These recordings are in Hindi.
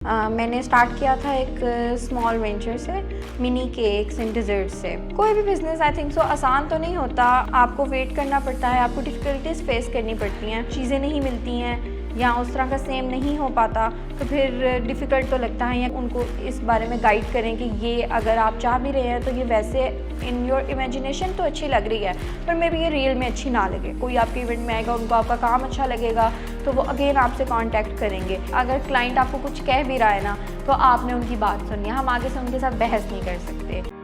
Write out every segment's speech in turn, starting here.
मैंने स्टार्ट किया था एक स्मॉल वेंचर से, मिनी केक्स एंड डिज़र्ट से। कोई भी बिज़नेस आई थिंक सो आसान तो नहीं होता, आपको वेट करना पड़ता है, आपको डिफ़िकल्टीज फेस करनी पड़ती हैं, चीज़ें नहीं मिलती हैं या उस तरह का सेम नहीं हो पाता तो फिर डिफ़िकल्ट तो लगता है। या उनको इस बारे में गाइड करें कि ये अगर आप चाह भी रहे हैं तो ये वैसे इन योर इमेजिनेशन तो अच्छी लग रही है पर मे बी ये रियल में अच्छी ना लगे। कोई आपके इवेंट में आएगा, उनको आपका काम अच्छा लगेगा तो वो अगेन आपसे कांटेक्ट करेंगे। अगर क्लाइंट आपको कुछ कह भी रहा है ना तो आपने उनकी बात सुननी है, हम आगे से उनके साथ बहस नहीं कर सकते।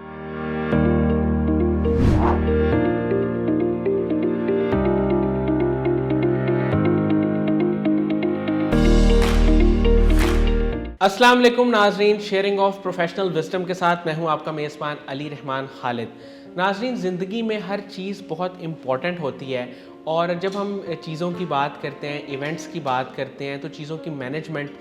अस्सलाम वालेकुम नाजरीन, शेयरिंग ऑफ प्रोफेशनल विजडम के साथ मैं हूं आपका मेज़बान अली रहमान खालिद। नाजरीन, ज़िंदगी में हर चीज़ बहुत इम्पॉर्टेंट होती है और जब हम चीज़ों की बात करते हैं, इवेंट्स की बात करते हैं तो चीज़ों की मैनेजमेंट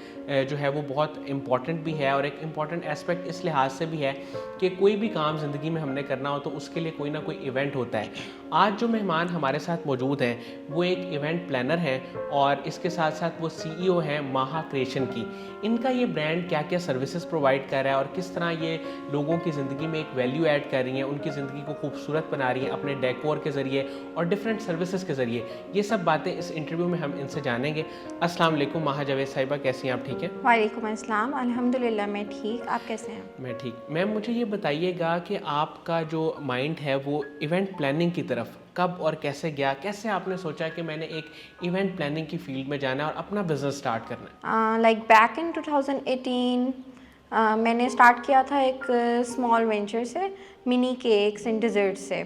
जो है वो बहुत इम्पॉर्टेंट भी है और एक इम्पॉर्टेंट एस्पेक्ट इस लिहाज से भी है कि कोई भी काम ज़िंदगी में हमने करना हो तो उसके लिए कोई ना कोई इवेंट होता है। आज जो मेहमान हमारे साथ मौजूद हैं वो एक इवेंट प्लानर हैं और इसके साथ साथ वो CEO हैं माहा क्रिएशन की। इनका ये ब्रांड क्या क्या सर्विसेज प्रोवाइड कर रहा है और किस तरह ये लोगों की ज़िंदगी में एक वैल्यू ऐड कर रही हैं, उनकी ज़िंदगी को खूबसूरत बना रही हैं अपने डेकोर के ज़रिए और डिफरेंट सर्विसेज के ज़रिए, ये सब बातें इस इंटरव्यू में हम इनसे जानेंगे। अस्सलाम वालेकुम माहा जावेद साहिबा, कैसी हैं आप? ठीक है। वालेकुम अस्सलाम, अल्हम्दुलिल्लाह मैं ठीक, आप कैसे हैं? मैं ठीक। मैम, मुझे ये बताइएगा कि आपका जो माइंड है वो इवेंट प्लानिंग की तरफ कब और कैसे गया? कैसे आपने सोचा कि मैंने एक इवेंट प्लानिंग की फील्ड में जाना है और अपना बिजनेस स्टार्ट करना है? लाइक बैक इन 2018 मैंने स्टार्ट किया था एक स्मॉल वेंचर से, मिनी केक्स एंड डिज़र्ट से।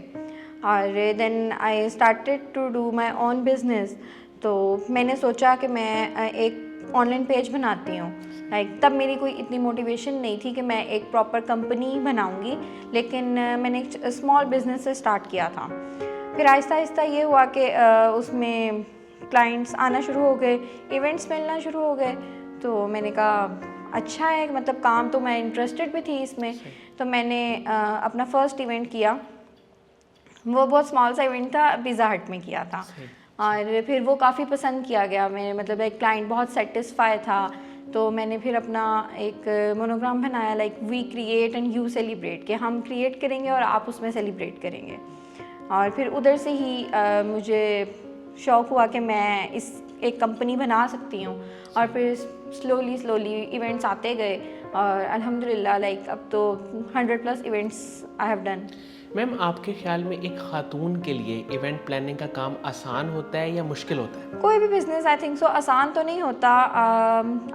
और then I started to do my own business. तो मैंने सोचा कि मैं एक ऑनलाइन पेज बनाती हूँ। लाइक तब मेरी कोई इतनी मोटिवेशन नहीं थी कि मैं एक प्रॉपर कंपनी बनाऊँगी, लेकिन मैंने एक स्मॉल बिज़नेस से स्टार्ट किया था। फिर आहिस्ता आहिस्ता ये हुआ कि उसमें क्लाइंट्स आना शुरू हो गए, इवेंट्स मिलना शुरू हो गए। तो मैंने कहा अच्छा है, मतलब काम तो मैं इंटरेस्टेड भी थी इसमें। तो मैंने अपना फर्स्ट इवेंट किया। वो बहुत स्मॉल सा इवेंट था, पिज़्ज़ा हट में किया था और फिर वो काफ़ी पसंद किया गया। मेरे मतलब एक क्लाइंट बहुत सेटिस्फाई था। तो मैंने फिर अपना एक मोनोग्राम बनाया, like we create and you celebrate, कि हम क्रिएट करेंगे और आप उसमें सेलिब्रेट करेंगे। और फिर उधर से ही मुझे शौक़ हुआ कि मैं इस एक कंपनी बना सकती हूँ। और फिर स्लोली इवेंट्स आते गए और अल्हम्दुलिल्लाह लाइक अब तो 100+ events I have done. Ma'am, आपके ख्याल में एक खातून के लिए इवेंट प्लानिंग का काम आसान होता है या मुश्किल होता है? कोई भी बिज़नेस आई थिंक सो आसान तो नहीं होता,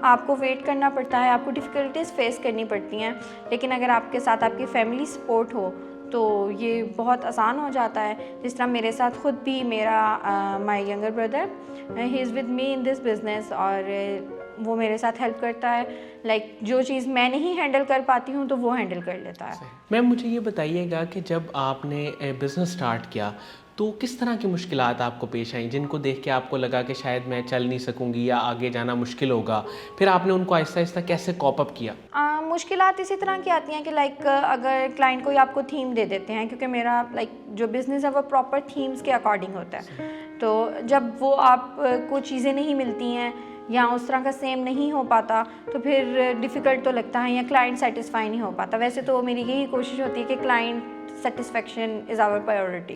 आपको वेट करना पड़ता है, आपको डिफ़िकल्टीज फेस करनी पड़ती हैं, लेकिन अगर आपके साथ आपकी फैमिली सपोर्ट हो तो ये बहुत आसान हो जाता है। जिस तरह मेरे साथ खुद भी मेरा my younger brother, he is with me in this business और वो मेरे साथ हेल्प करता है। लाइक जो चीज़ मैं नहीं हैंडल कर पाती हूँ तो वो हैंडल कर लेता है। मैम, मुझे ये बताइएगा कि जब आपने बिज़नेस स्टार्ट किया तो किस तरह की मुश्किलात आपको पेश आई जिनको देख के आपको लगा कि शायद मैं चल नहीं सकूंगी या आगे जाना मुश्किल होगा? फिर आपने उनको आहिस्ता आहिस्ता कैसे कॉप अप किया? मुश्किलात इसी तरह की आती हैं कि लाइक अगर क्लाइंट कोई आपको थीम दे देते हैं, क्योंकि मेरा लाइक जो बिज़नेस है वो प्रॉपर थीम्स के अकॉर्डिंग होता है। तो जब वो आप को चीज़ें नहीं मिलती हैं या उस तरह का सेम नहीं हो पाता तो फिर डिफ़िकल्ट तो लगता है या क्लाइंट सेटिस्फाई नहीं हो पाता। वैसे तो मेरी यही कोशिश होती है कि client satisfaction is our priority,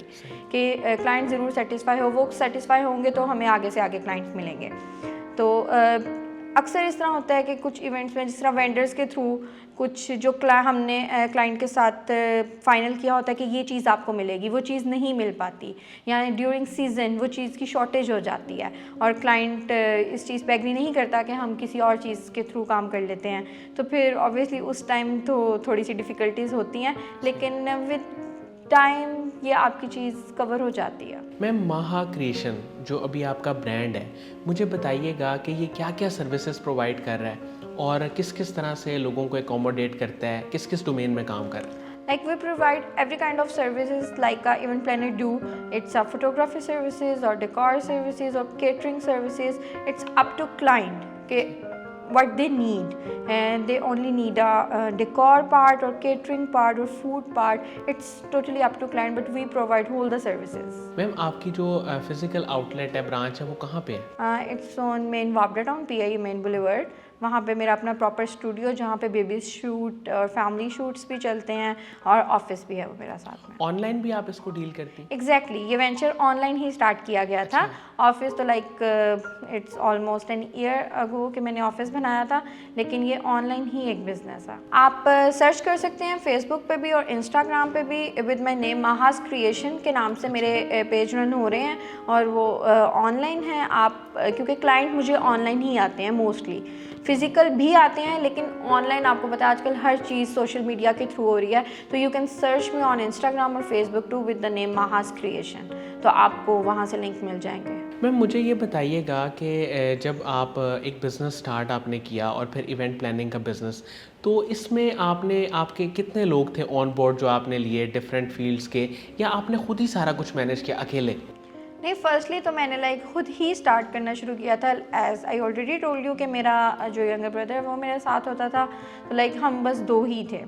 कि क्लाइंट ज़रूर सेटिस्फाई हो। वो सेटिस्फाई होंगे तो हमें आगे से आगे क्लाइंट्स मिलेंगे। तो अक्सर इस तरह होता है कि कुछ इवेंट्स में जिस तरह वेंडर्स के थ्रू कुछ जो हमने क्लाइंट के साथ फाइनल किया होता है कि ये चीज़ आपको मिलेगी, वो चीज़ नहीं मिल पाती या ड्यूरिंग सीज़न वो चीज़ की शॉर्टेज हो जाती है और क्लाइंट इस चीज़ पे एग्री नहीं करता कि हम किसी और चीज़ के थ्रू काम कर लेते हैं। तो फिर ऑब्वियसली उस टाइम तो थोड़ी सी डिफ़िकल्टीज़ होती हैं, लेकिन विद टाइम ये आपकी चीज़ कवर हो जाती है। मैम, माहा क्रिएशन जो अभी आपका ब्रांड है, मुझे बताइएगा कि ये क्या क्या सर्विसेज प्रोवाइड कर रहा है और किस किस तरह से लोगों को एकोमोडेट करता है, किस किस डोमेन में काम कर रहा है? Like we provide every kind of services like a event planner do. It's a photography services or decor services or catering services. It's up to client के what they need, and they only need a decor part or catering part or food part. It's totally up to client, but we provide all the services. Ma'am, आपकी जो फिजिकल आउटलेट है, ब्रांच है, वो कहाँ पे है? It's on main Wabra Town, PIE Main Boulevard, वहाँ पे मेरा अपना प्रॉपर स्टूडियो जहाँ पे बेबी शूट और फैमिली शूट्स भी चलते हैं, और ऑफिस भी है वो मेरा साथ में। ऑनलाइन भी आप इसको डील करती हैं? एग्जैक्टली ये वेंचर ऑनलाइन ही स्टार्ट किया गया था। ऑफिस तो like it's almost an year ago कि मैंने ऑफिस बनाया था, लेकिन ये ऑनलाइन ही एक बिजनेस है। आप सर्च कर सकते हैं फेसबुक पे भी और इंस्टाग्राम पे भी with my name Mahaj creation के नाम से मेरे पेज रन हो रहे हैं, और वो ऑनलाइन है। आप क्योंकि क्लाइंट मुझे ऑनलाइन ही आते हैं मोस्टली, फिजिकल भी आते हैं, लेकिन ऑनलाइन आपको पता है आजकल हर चीज़ सोशल मीडिया के थ्रू हो रही है, तो you can search me on Instagram और Facebook too with the name Mahaj creation, तो आपको वहाँ से लिंक मिल जाएंगे। मैम मुझे ये बताइएगा कि जब आप एक बिज़नेस स्टार्ट आपने किया और फिर इवेंट प्लानिंग का बिज़नेस, तो इसमें आपके कितने लोग थे ऑन बोर्ड जो आपने लिए डिफरेंट फील्ड्स के, या आपने खुद ही सारा कुछ मैनेज किया अकेले? नहीं, फर्स्टली तो मैंने लाइक खुद ही स्टार्ट करना शुरू किया था। As I already told you कि मेरा जो यंगर ब्रदर है वो मेरे साथ होता था, तो लाइक हम बस 2 ही थे।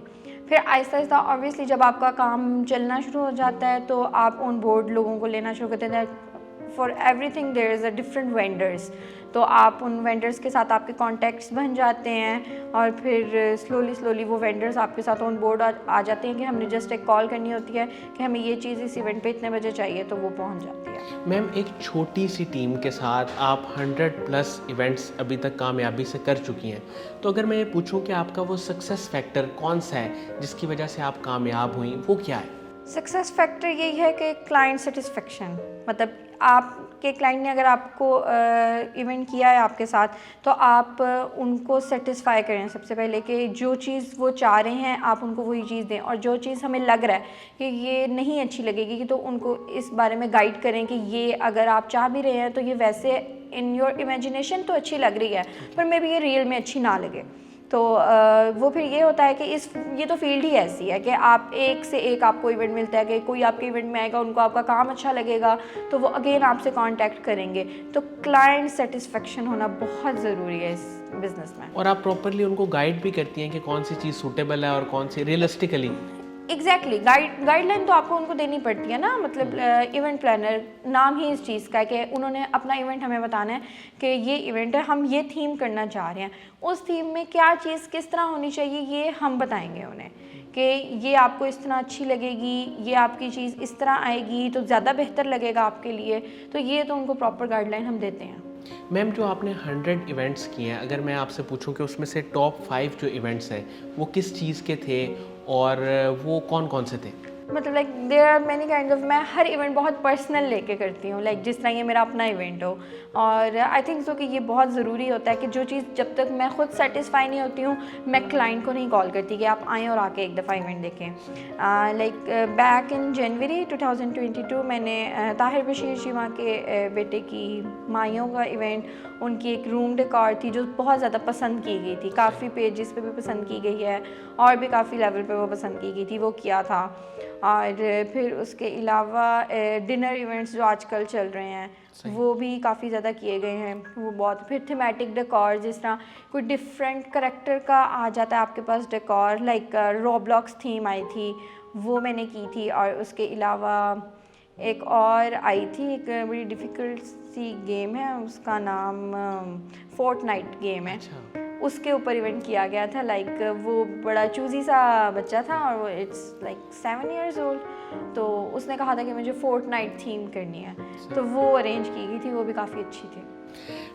फिर आहिस्ता आहिस्ता ऑब्वियसली जब आपका काम चलना शुरू हो जाता है तो आप ऑन बोर्ड लोगों को लेना शुरू करते हैं। For everything there is a different vendors, तो आप उन वेंडर्स के साथ आपके कॉन्टैक्ट्स बन जाते हैं, और फिर स्लोली वो वेंडर्स आपके साथ ऑन बोर्ड आ जाते हैं कि हमने जस्ट एक कॉल करनी होती है कि हमें ये चीज़ इस इवेंट पे इतने बजे चाहिए, तो वो पहुंच जाती है। मैम एक छोटी सी टीम के साथ आप 100+ इवेंट्स अभी तक कामयाबी से कर चुकी हैं, तो अगर मैं ये पूछूं कि आपका वो सक्सेस फैक्टर कौन सा है जिसकी वजह से आप कामयाब हुई, वो क्या है? सक्सेस फैक्टर यही है कि क्लाइंट सेटिस्फेक्शन, मतलब आपके क्लाइंट ने अगर आपको इवेंट किया है आपके साथ, तो आप उनको सेटिस्फाई करें सबसे पहले, कि जो चीज़ वो चाह रहे हैं आप उनको वही चीज़ दें, और जो चीज़ हमें लग रहा है कि ये नहीं अच्छी लगेगी तो उनको इस बारे में गाइड करें कि ये अगर आप चाह भी रहे हैं तो ये वैसे इन योर इमेजिनेशन तो अच्छी लग रही है, पर मे बी ये रियल में अच्छी ना लगे। तो वो फिर ये होता है कि ये तो फील्ड ही ऐसी है कि आप एक से एक आपको इवेंट मिलता है कि कोई आपके इवेंट में आएगा, उनको आपका काम अच्छा लगेगा तो वो अगेन आपसे कांटेक्ट करेंगे। तो क्लाइंट सेटिस्फेक्शन होना बहुत ज़रूरी है इस बिज़नेस में। और आप प्रॉपरली उनको गाइड भी करती हैं कि कौन सी चीज़ सूटेबल है और कौन सी रियलिस्टिकली? एग्जैक्टली गाइडलाइन तो आपको उनको देनी पड़ती है ना, मतलब इवेंट प्लानर नाम ही इस चीज़ का है कि उन्होंने अपना इवेंट हमें बताना है कि ये इवेंट है, हम ये थीम करना चाह रहे हैं, उस थीम में क्या चीज़ किस तरह होनी चाहिए ये हम बताएंगे उन्हें, कि ये आपको इस तरह अच्छी लगेगी, ये आपकी चीज़ इस तरह आएगी तो ज़्यादा बेहतर लगेगा आपके लिए, तो ये तो उनको प्रॉपर गाइडलाइन हम देते हैं। मैम जो आपने 100 इवेंट्स किए हैं, अगर मैं आपसे पूछूं कि उसमें से टॉप 5 जो इवेंट्स हैं वो किस चीज़ के थे और वो कौन कौन से थे? मतलब like there are many kind of, मैं हर इवेंट बहुत पर्सनल लेके करती हूँ, लाइक जिस तरह ये मेरा अपना इवेंट हो, और आई थिंक सो कि ये बहुत ज़रूरी होता है कि जो चीज़ जब तक मैं खुद सेटिस्फाई नहीं होती हूँ मैं क्लाइंट को नहीं कॉल करती कि आप आएँ और आके एक दफ़ा इवेंट देखें। लाइक बैक इन जनवरी 2022 मैंने ताहिर बशीर शिवा के बेटे की माइयों का इवेंट, उनकी एक रूम डेकोर थी जो बहुत ज़्यादा पसंद की गई थी, काफ़ी पेजेस पे भी पसंद की गई है और भी काफ़ी लेवल पे वो पसंद की गई थी, वो किया था। और फिर उसके अलावा डिनर इवेंट्स जो आजकल चल रहे हैं वो भी काफ़ी ज़्यादा किए गए हैं, वो बहुत। फिर थीमेटिक डेकोर, जिस तरह कोई डिफरेंट करेक्टर का आ जाता है आपके पास डेकोर, लाइक रोब्लॉक्स थीम आई थी वो मैंने की थी, और उसके अलावा एक और आई थी, एक बड़ी डिफ़िकल्ट सी गेम है, उसका नाम फोर्टनाइट गेम है। उसके ऊपर इवेंट किया गया था, लाइक वो बड़ा चूज़ी सा बच्चा था और वो इट्स लाइक 7 years old, तो उसने कहा था कि मुझे फोर्टनाइट थीम करनी है, तो वो अरेंज की गई थी, वो भी काफ़ी अच्छी थी।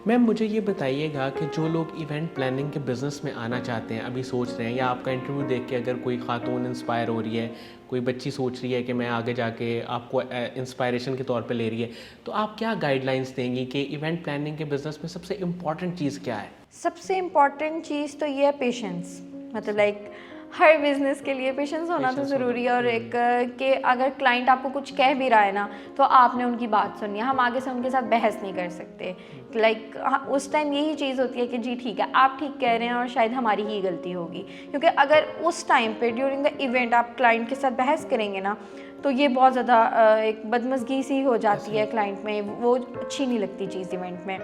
मैम मुझे ये बताइएगा कि जो लोग इवेंट प्लानिंग के बिज़नेस में आना चाहते हैं, अभी सोच रहे हैं, या आपका इंटरव्यू देख के अगर कोई खातून इंस्पायर हो रही है, कोई बच्ची सोच रही है कि मैं आगे जाके आपको इंस्पायरेशन के तौर पे ले रही है, तो आप क्या गाइडलाइंस देंगी कि इवेंट प्लानिंग के बिज़नेस में सबसे इम्पॉर्टेंट चीज़ क्या है? सबसे इम्पॉर्टेंट चीज़ तो ये है पेशेंस, मतलब लाइक हर बिज़नेस के लिए पेशेंस होना तो ज़रूरी है, और एक कि अगर क्लाइंट आपको कुछ कह भी रहा है ना तो आपने उनकी बात सुननी है, हम आगे से उनके साथ बहस नहीं कर सकते। लाइक उस टाइम यही चीज़ होती है कि जी ठीक है आप ठीक कह रहे हैं और शायद हमारी ही गलती होगी, क्योंकि अगर उस टाइम पे ड्यूरिंग द इवेंट आप क्लाइंट के साथ बहस करेंगे ना तो ये बहुत ज़्यादा एक बदमज़गी सी हो जाती है क्लाइंट में, वो अच्छी नहीं लगती चीज़ इवेंट में।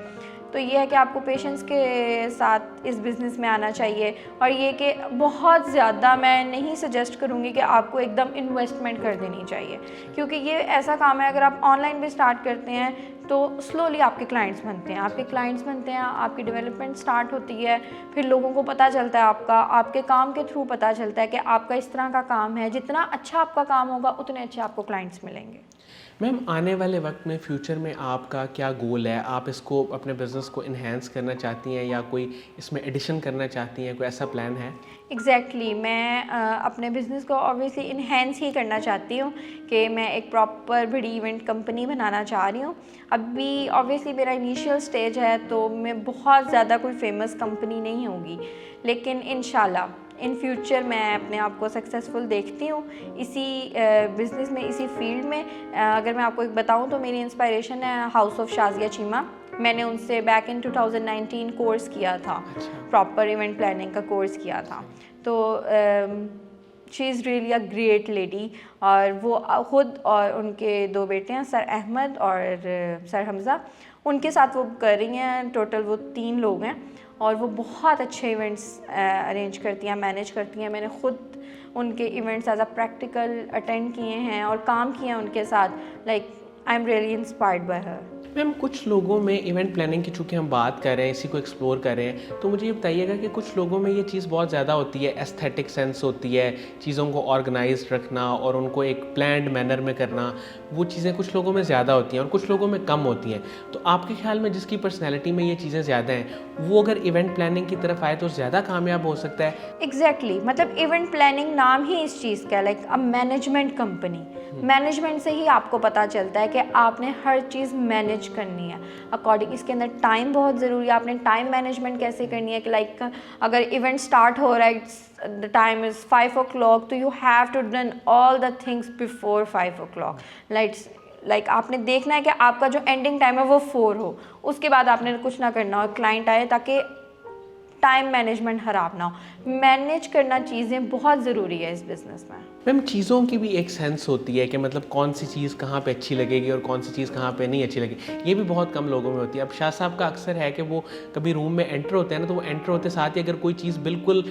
तो ये है कि आपको पेशेंस के साथ इस बिज़नेस में आना चाहिए, और ये कि बहुत ज़्यादा मैं नहीं सजेस्ट करूँगी कि आपको एकदम इन्वेस्टमेंट कर देनी चाहिए, क्योंकि ये ऐसा काम है अगर आप ऑनलाइन भी स्टार्ट करते हैं तो स्लोली आपके क्लाइंट्स बनते हैं, आपकी डेवलपमेंट स्टार्ट होती है, फिर लोगों को पता चलता है आपके काम के थ्रू पता चलता है कि आपका इस तरह का काम है। जितना अच्छा आपका काम होगा उतने अच्छे आपको क्लाइंट्स मिलेंगे। मैम, आने वाले वक्त में फ्यूचर में आपका क्या गोल है? आप इसको अपने बिज़नेस को इन्हेंस करना चाहती हैं या कोई इसमें एडिशन करना चाहती हैं? कोई ऐसा प्लान है? एग्जैक्टली मैं अपने बिज़नेस को ऑब्वियसली इन्हेंस ही करना चाहती हूँ कि मैं एक प्रॉपर बड़ी इवेंट कंपनी बनाना चाह रही हूँ। अभी ऑब्वियसली मेरा इनिशियल स्टेज है, तो मैं बहुत ज़्यादा कोई फेमस कंपनी नहीं होगी, लेकिन इंशाल्लाह इन फ्यूचर मैं अपने आप को सक्सेसफुल देखती हूँ इसी बिज़नेस में, इसी फील्ड में। अगर मैं आपको एक बताऊँ तो मेरी इंस्पायरेशन है हाउस ऑफ शाज़िया चीमा। मैंने उनसे बैक इन 2019 कोर्स किया था, प्रॉपर इवेंट प्लानिंग का कोर्स किया था। तो she is really a great lady, और वो खुद और उनके 2 बेटे हैं, सर अहमद और सर हमज़ा, उनके साथ वो कर रही हैं। टोटल वो 3 लोग हैं और वो बहुत अच्छे इवेंट्स अरेंज करती हैं, मैनेज करती हैं। मैंने ख़ुद उनके events as a practical attend किए हैं और काम किए हैं उनके साथ। Like I am really inspired by her. Ma'am, कुछ लोगों में इवेंट प्लानिंग की चूँकि हम बात कर रहे हैं, इसी को एक्सप्लोर कर रहे हैं, तो मुझे ये बताइएगा कि कुछ लोगों में ये चीज़ बहुत ज़्यादा होती है, एस्थेटिक सेंस होती है, चीज़ों को ऑर्गेनाइज्ड रखना और उनको एक प्लान्ड मैनर में करना, वो चीज़ें कुछ लोगों में ज़्यादा होती हैं और कुछ लोगों में कम होती हैं। तो आपके ख्याल में जिसकी पर्सनैलिटी में ये चीज़ें ज़्यादा हैं, वो अगर इवेंट प्लानिंग की तरफ आए तो ज़्यादा कामयाब हो सकता है? एग्जैक्टली मतलब इवेंट प्लानिंग नाम ही इस चीज़ का, like a management company. Management से ही आपको पता चलता है कि आपने हर चीज़ मैनेज करनी है अकॉर्डिंग। इसके अंदर टाइम बहुत ज़रूरी है, आपने टाइम मैनेजमेंट कैसे करनी है कि लाइक अगर इवेंट स्टार्ट हो रहा है, द टाइम इज़ 5 o'clock, तो you have to done all the things before 5 o'clock। Like आपने देखना है कि आपका जो एंडिंग टाइम है वो 4 हो, उसके बाद आपने कुछ ना करना हो, क्लाइंट आए, ताकि टाइम मैनेजमेंट ख़राब ना हो। मैनेज करना चीज़ें बहुत ज़रूरी है इस बिज़नेस में। मैम, चीज़ों की भी एक सेंस होती है कि मतलब कौन सी चीज़ कहाँ पे अच्छी लगेगी और कौन सी चीज़ कहाँ पे नहीं अच्छी लगेगी, ये भी बहुत कम लोगों में होती है। अब शाह साहब का अक्सर है कि वो कभी रूम में एंटर होते हैं ना, तो वो एंटर होते साथ ही अगर कोई चीज़ बिल्कुल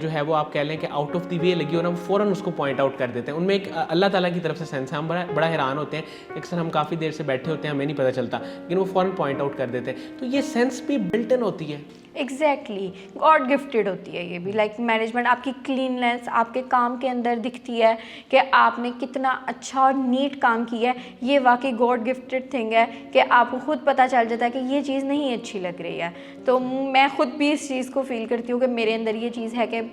जो है वो आप कह लें कि आउट ऑफ द वे लगी हो ना, वो फ़ौरन उसको पॉइंट आउट कर देते हैं। उनमें एक अल्लाह ताला की तरफ से सेंस है। हम बड़ा हैरान होते हैं, अक्सर हम काफ़ी देर से बैठे होते हैं, हमें नहीं पता चलता, लेकिन वो फ़ौरन पॉइंट आउट कर देते हैं। तो ये सेंस भी बिल्ट इन होती है। एग्जैक्टली गॉड गिफ्टेड होती है ये भी। लाइक मैनेजमेंट, आपकी क्लीननेस आपके काम के अंदर दिखती है कि आपने कितना अच्छा और नीट काम किया है। ये वाकई गॉड गिफ्टेड थिंग है कि आपको खुद पता चल जाता है कि ये चीज़ नहीं अच्छी लग रही है। तो मैं खुद भी इस चीज़ को फील करती हूँ कि मेरे अंदर ये चीज़ है कि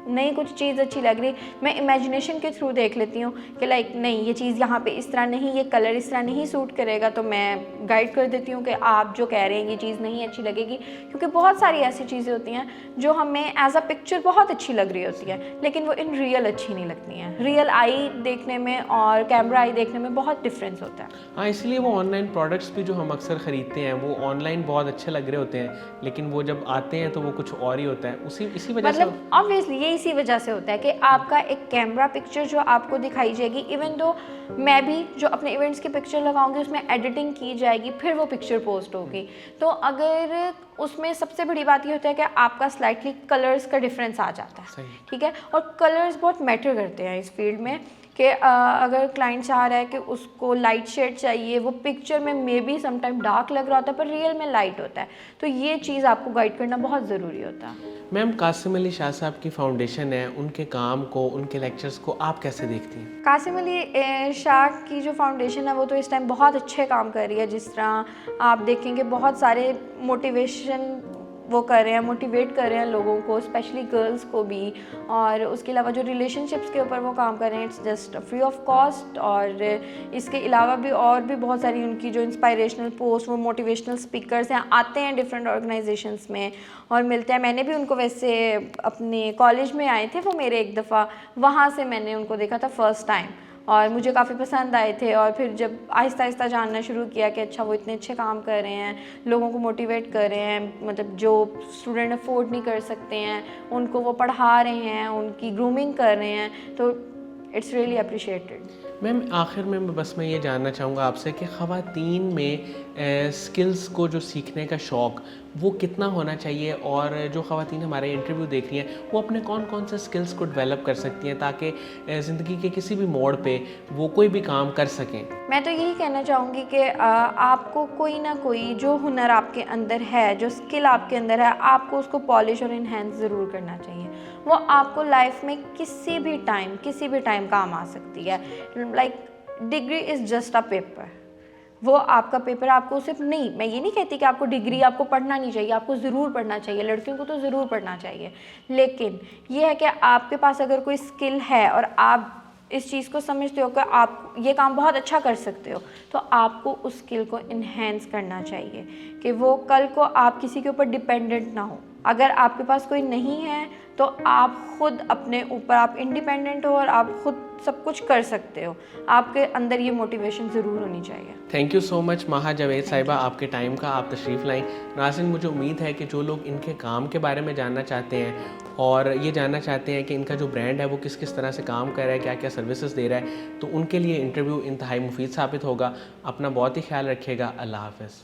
नहीं कुछ चीज़ अच्छी लग रही, मैं इमेजिनेशन के थ्रू देख लेती हूँ कि लाइक नहीं ये चीज़ यहाँ पे इस तरह नहीं, ये कलर इस तरह नहीं सूट करेगा, तो मैं गाइड कर देती हूँ कि आप जो कह रहे हैं ये चीज़ नहीं अच्छी लगेगी। क्योंकि बहुत सारी ऐसी चीज़ें होती हैं जो हमें एज अ पिक्चर बहुत अच्छी लग रही होती है, लेकिन वो इन रियल अच्छी नहीं लगती हैं। रियल आई देखने में और कैमरा आई देखने में बहुत डिफरेंस होता है। हाँ, इसलिए वो ऑनलाइन प्रोडक्ट्स भी जो हम अक्सर ख़रीदते हैं वो ऑनलाइन बहुत अच्छे लग रहे होते हैं, लेकिन वो जब आते हैं तो वो कुछ और ही होता है। इसी वजह से मतलब ऑब्वियसली ये इसी वजह से होता है कि आपका एक कैमरा पिक्चर जो आपको दिखाई जाएगी, इवन दो मैं भी जो अपने इवेंट्स की पिक्चर लगाऊंगी उसमें एडिटिंग की जाएगी, फिर वो पिक्चर पोस्ट होगी। तो अगर उसमें सबसे बड़ी बात ये होता है कि आपका स्लाइटली कलर्स का डिफरेंस आ जाता है, ठीक है। और कलर्स बहुत मैटर करते हैं इस फील्ड में कि अगर क्लाइंट चाह रहा है कि उसको लाइट शेड चाहिए, वो पिक्चर में मे बी समटाइम डार्क लग रहा होता है पर रियल में लाइट होता है, तो ये चीज़ आपको गाइड करना बहुत ज़रूरी होता है। मैम, कासिम अली शाह साहब की फाउंडेशन है, उनके काम को, उनके लेक्चर्स को आप कैसे देखती हैं? कासिम अली शाह की जो फाउंडेशन है वो तो इस टाइम बहुत अच्छे काम कर रही है। जिस तरह आप देखेंगे बहुत सारे मोटिवेशन वो कर रहे हैं, मोटिवेट कर रहे हैं लोगों को, स्पेशली गर्ल्स को भी, और उसके अलावा जो रिलेशनशिप्स के ऊपर वो काम कर रहे हैं it's just free of cost. और इसके अलावा भी और भी बहुत सारी उनकी जो इंस्पायरेशनल पोस्ट, वो मोटिवेशनल स्पीकर्स हैं, आते हैं डिफरेंट ऑर्गेनाइजेशंस में और मिलते हैं। मैंने भी उनको वैसे अपने कॉलेज में आए थे वो मेरे एक दफ़ा, वहाँ से मैंने उनको देखा था फर्स्ट टाइम और मुझे काफ़ी पसंद आए थे। और फिर जब आहिस्ता आहिस्ता जानना शुरू किया कि अच्छा वो इतने अच्छे काम कर रहे हैं, लोगों को मोटिवेट कर रहे हैं, मतलब जो स्टूडेंट अफोर्ड नहीं कर सकते हैं उनको वो पढ़ा रहे हैं, उनकी ग्रूमिंग कर रहे हैं, तो इट्स रियली अप्रिशिएटेड। मैम, आखिर में बस मैं ये जानना चाहूँगा आपसे कि ख़वातीन में स्किल्स को जो सीखने का शौक़ वो कितना होना चाहिए, और जो ख़वातीन हमारे इंटरव्यू देख रही हैं वो अपने कौन कौन से स्किल्स को डेवलप कर सकती हैं ताकि ज़िंदगी के किसी भी मोड़ पे वो कोई भी काम कर सकें। मैं तो यही कहना चाहूँगी कि आपको कोई ना कोई जो हुनर आपके अंदर है, जो स्किल आपके अंदर है, आपको उसको पॉलिश और इन्हेंस ज़रूर करना चाहिए। वो आपको लाइफ में किसी भी टाइम काम आ सकती है। Like degree is just a paper, वो आपका पेपर, आपको सिर्फ नहीं, मैं ये नहीं कहती कि आपको डिग्री आपको पढ़ना नहीं चाहिए, आपको ज़रूर पढ़ना चाहिए, लड़कियों को तो ज़रूर पढ़ना चाहिए, लेकिन ये है कि आपके पास अगर कोई स्किल है और आप इस चीज़ को समझते हो कि आप ये काम बहुत अच्छा कर सकते हो, तो आपको उस स्किल को इन्हेंस करना चाहिए कि वो कल को आप किसी के ऊपर डिपेंडेंट ना हो। अगर आपके पास कोई नहीं है तो आप ख़ुद अपने ऊपर आप इंडिपेंडेंट हो और आप ख़ुद सब कुछ कर सकते हो। आपके अंदर ये मोटिवेशन ज़रूर होनी चाहिए। थैंक यू सो मच माहा जावेद साहिबा, आपके टाइम का, आप तशरीफ़ लाई। नाज़रीन, मुझे उम्मीद है कि जो लोग इनके काम के बारे में जानना चाहते हैं और ये जानना चाहते हैं कि इनका जो ब्रांड है वो किस किस तरह से काम कर रहा है, क्या क्या सर्विसेज दे रहा है, तो उनके लिए इंटरव्यू इंतहाई मुफीद साबित होगा। अपना बहुत ही ख्याल रखिएगा। अल्लाह हाफ़िज़।